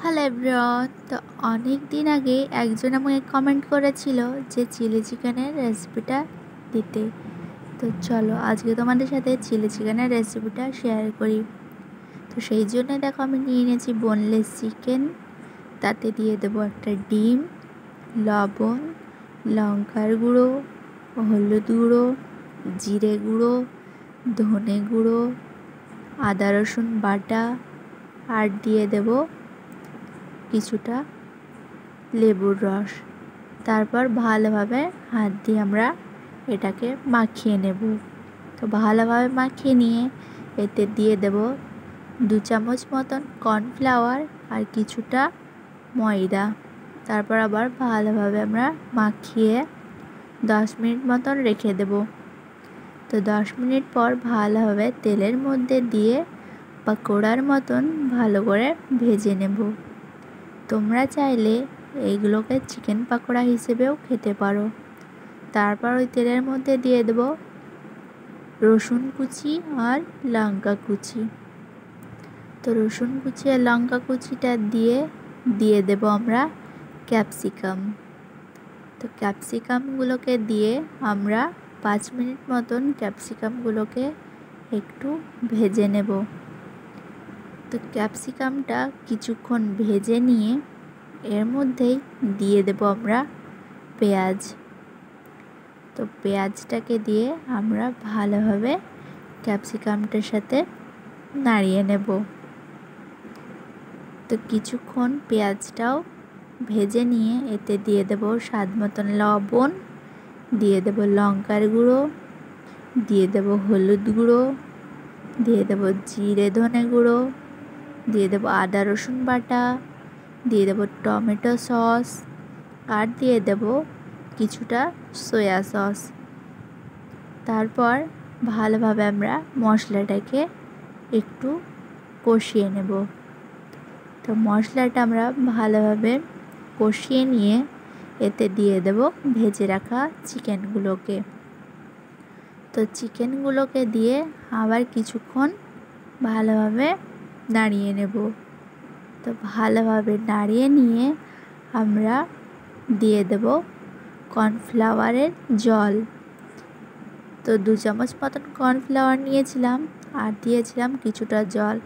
Hello everyone. তো অনেক দিন আগে একজন আমাকে কমেন্ট করেছিল যে চিলি চিকেনের রেসিপিটা দিতে। তো চলো আজকে তোমাদের সাথে চিলি চিকেনের রেসিপিটা শেয়ার করি। তো সেই জন্য দেখো আমি নিয়ে নিয়েছি বোনলেস চিকেন, তাতে দিয়ে দেবো একটা ডিম, লবণ, লঙ্কার গুঁড়ো, হলুদ গুঁড়ো, জিরে গুঁড়ো, ধনে গুঁড়ো, আদা রসুন বাটা, আর দিয়ে দেবো কিছুটা লেবুর রস। তারপর ভালোভাবে হাত দিয়ে আমরা এটাকে মাখিয়ে নেব। তো ভালোভাবে মাখিয়ে নিয়ে এতে দিয়ে দেব 2 চামচ মতন কর্নফ্লাওয়ার আর কিছুটা ময়দা। তারপর আবার ভালোভাবে আমরা মাখিয়ে 10 মিনিট মতন রেখে দেব। তো 10 মিনিট পর ভালোভাবে তেলের মধ্যে দিয়ে পকোড়ার মতন ভালো করে ভেজে নেব। তোমরা চাইলে এইগুলোকে চিকেন পকোড়া হিসেবেও খেতে পারো। তারপর ওই তেলের মধ্যে দিয়ে দেব রসুন কুচি আর লঙ্কা কুচি। তো রসুন কুচি আর লঙ্কা কুচিটা দিয়ে দেব আমরা ক্যাপসিকাম। তো ক্যাপসিকামগুলোকে দিয়ে আমরা 5 মিনিট মতন ক্যাপসিকামগুলোকে একটু ভেজে নেব। তো ক্যাপসিকামটা কিছুক্ষণ ভেজে নিয়ে এর মধ্যেই দিয়ে দেব আমরা পেঁয়াজ। তো পেঁয়াজটাকে দিয়ে আমরা ভালোভাবে ক্যাপসিকামটার সাথে নাড়িয়ে নেব। তো কিছুক্ষণ পেঁয়াজটাও ভেজে নিয়ে এতে দিয়ে দেব স্বাদ মতন লবণ, দিয়ে দেব লঙ্কার গুঁড়ো, দিয়ে দেব হলুদ গুঁড়ো, দিয়ে দেব জিরে ধনে গুঁড়ো, দিয়ে দেব আদা রসুন বাটা, দিয়ে দেব টমেটো সস, আর দিয়ে দেব কিছুটা সয়া সস। তারপর ভালোভাবে আমরা মশলাটাকে একটু কষিয়ে নেব। তো মশলাটা আমরা ভালোভাবে কষিয়ে নিয়ে এতে দিয়ে দেব ভেজে রাখা চিকেনগুলোকে। তো চিকেনগুলোকে দিয়ে আবার কিছুক্ষণ ভালোভাবে নাড়িয়ে নেব। তো ভালোভাবে নাড়িয়ে নিয়ে আমরা দিয়ে দেব কর্নফ্লাওয়ারের জল। তো 2 চামচ মতন কর্নফ্লাওয়ার নিয়েছিলাম আর দিয়েছিলাম কিছুটা জল,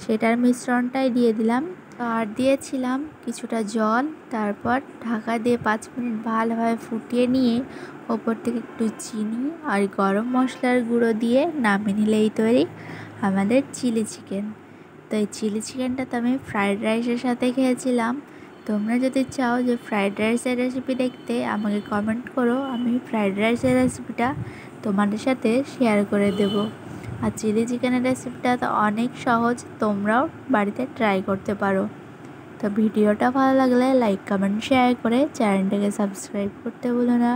সেটার মিশ্রণটাই দিয়ে দিলাম। আর দিয়েছিলাম কিছুটা জল। তারপর ঢাকা দিয়ে 5 মিনিট ভালোভাবে ফুটিয়ে নিয়ে ওপর থেকে একটু চিনি আর গরম মশলার গুঁড়ো দিয়ে নামিয়ে নিলেই তৈরি আমাদের চিলি চিকেন। তো এই চিলি চিকেনটা তো আমি ফ্রায়েড রাইসের সাথে খেয়েছিলাম। তোমরা যদি চাও যে ফ্রায়েড রাইসের রেসিপি দেখতে আমাকে কমেন্ট করো, আমি ফ্রায়েড রাইসের রেসিপিটা তোমাদের সাথে শেয়ার করে দেব। আর চিলি চিকেনের রেসিপিটা তো অনেক সহজ, তোমরাও বাড়িতে ট্রাই করতে পারো। তো ভিডিওটা ভালো লাগলে লাইক কমেন্ট শেয়ার করে চ্যানেলটাকে সাবস্ক্রাইব করতে ভুলো না।